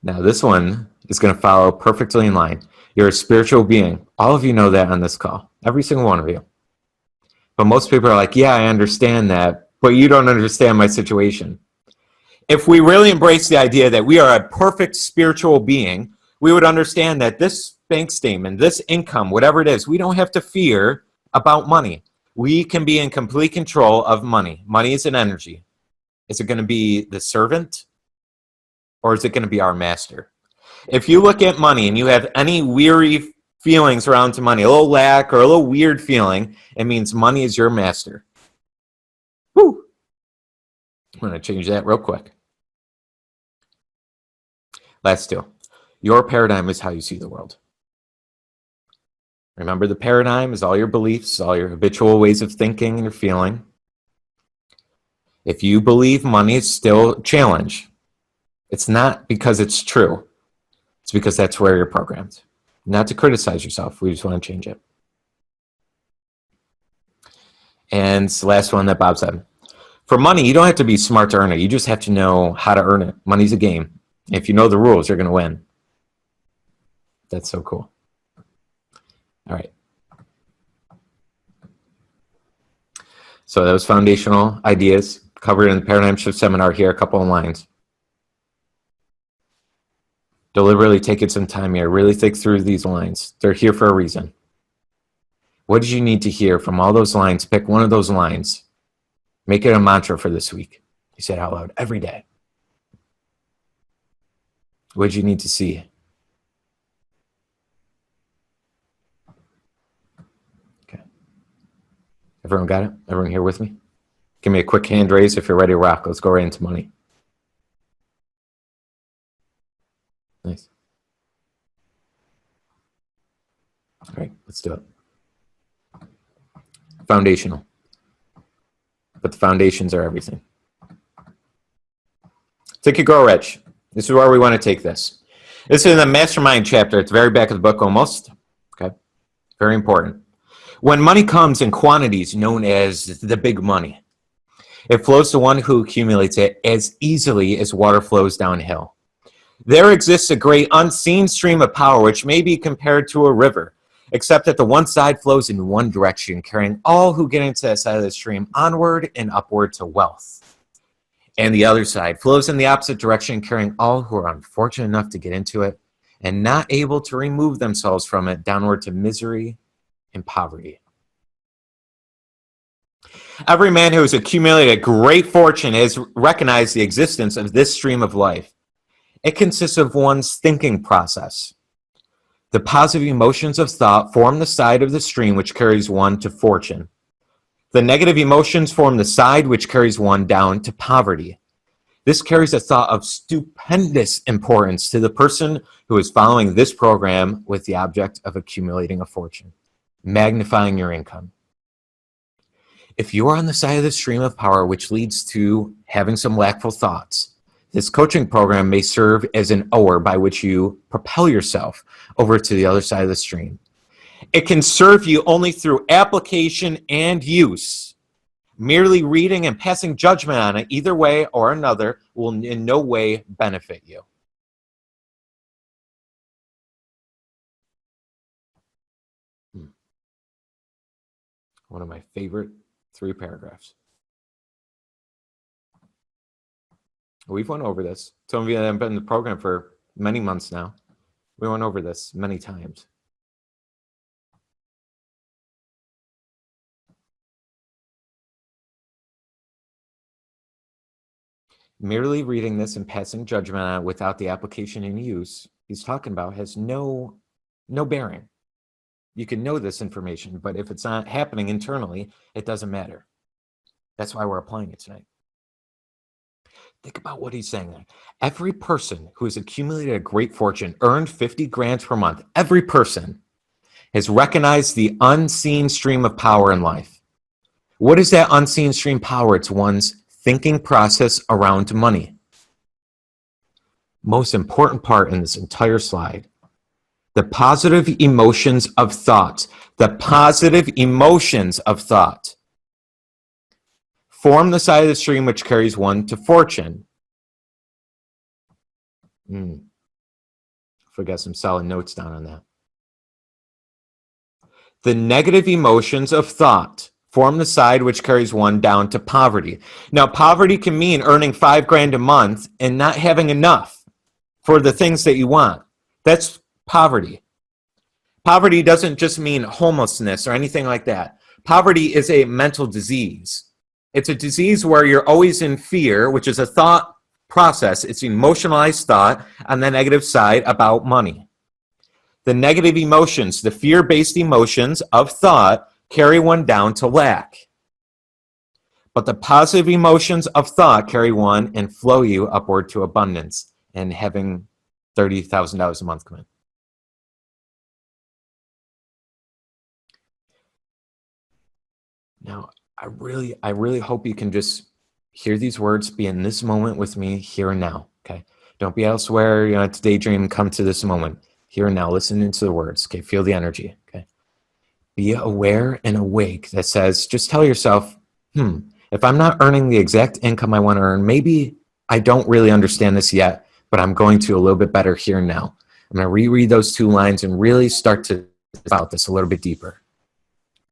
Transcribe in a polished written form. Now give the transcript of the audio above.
Now, this one is going to follow perfectly in line. You're a spiritual being. All of you know that on this call. Every single one of you. But most people are like, yeah, I understand that, but you don't understand my situation. If we really embrace the idea that we are a perfect spiritual being, we would understand that this bank statement, this income, whatever it is, we don't have to fear about money. We can be in complete control of money. Money is an energy. Is it going to be the servant, or is it going to be our master? If you look at money and you have any weary feelings around to money, a little lack or a little weird feeling, it means money is your master. Woo! I'm going to change that real quick. Last two. Your paradigm is how you see the world. Remember, the paradigm is all your beliefs, all your habitual ways of thinking and your feeling. If you believe money is still a challenge, it's not because it's true. It's because that's where you're programmed. Not to criticize yourself. We just want to change it. And it's the last one that Bob said. For money, you don't have to be smart to earn it. You just have to know how to earn it. Money's a game. If you know the rules, you're going to win. That's so cool. All right. So those foundational ideas covered in the Paradigm Shift Seminar here, a couple of lines. Deliberately taking some time here. Really think through these lines. They're here for a reason. What did you need to hear from all those lines? Pick one of those lines. Make it a mantra for this week. You say it out loud every day. What did you need to see? Okay. Everyone got it? Everyone here with me? Give me a quick hand raise if you're ready to rock. Let's go right into money. Nice. All right, let's do it. Foundational. But the foundations are everything. Think and Grow Rich. This is where we want to take this. This is in the Mastermind chapter at the very back of the book almost. Okay, very important. When money comes in quantities known as the big money, it flows to one who accumulates it as easily as water flows downhill. There exists a great unseen stream of power which may be compared to a river, except that the one side flows in one direction, carrying all who get into that side of the stream onward and upward to wealth. And the other side flows in the opposite direction, carrying all who are unfortunate enough to get into it and not able to remove themselves from it downward to misery and poverty. Every man who has accumulated a great fortune has recognized the existence of this stream of life. It consists of one's thinking process. The positive emotions of thought form the side of the stream which carries one to fortune. The negative emotions form the side which carries one down to poverty. This carries a thought of stupendous importance to the person who is following this program with the object of accumulating a fortune, magnifying your income. If you are on the side of the stream of power which leads to having some lackful thoughts, this coaching program may serve as an oar by which you propel yourself over to the other side of the stream. It can serve you only through application and use. Merely reading and passing judgment on it either way or another will in no way benefit you. One of my favorite 3 paragraphs. We've went over this. Some of you that have been in the program for many months now. We went over this many times. Merely reading this and passing judgment on it without the application and use he's talking about has no bearing. You can know this information, but if it's not happening internally, it doesn't matter. That's why we're applying it tonight. Think about what he's saying there. Every person who has accumulated a great fortune, earned 50 grand per month, every person has recognized the unseen stream of power in life. What is that unseen stream power? It's one's thinking process around money. Most important part in this entire slide, the positive emotions of thought. The positive emotions of thought form the side of the stream which carries one to fortune. So we got some solid notes down on that. The negative emotions of thought form the side which carries one down to poverty. Now, poverty can mean earning $5,000 a month and not having enough for the things that you want. That's poverty. Poverty doesn't just mean homelessness or anything like that. Poverty is a mental disease. It's a disease where you're always in fear, which is a thought process. It's emotionalized thought on the negative side about money. The negative emotions, the fear-based emotions of thought, carry one down to lack. But the positive emotions of thought carry one and flow you upward to abundance and having $30,000 a month come in. Now, I really hope you can just hear these words, be in this moment with me here and now, okay? Don't be elsewhere, to daydream, come to this moment. Here and now, listen into the words, okay? Feel the energy, okay? Be aware and awake that says, just tell yourself, if I'm not earning the exact income I want to earn, maybe I don't really understand this yet, but I'm going to a little bit better here and now. I'm going to reread those 2 lines and really start to think about this a little bit deeper.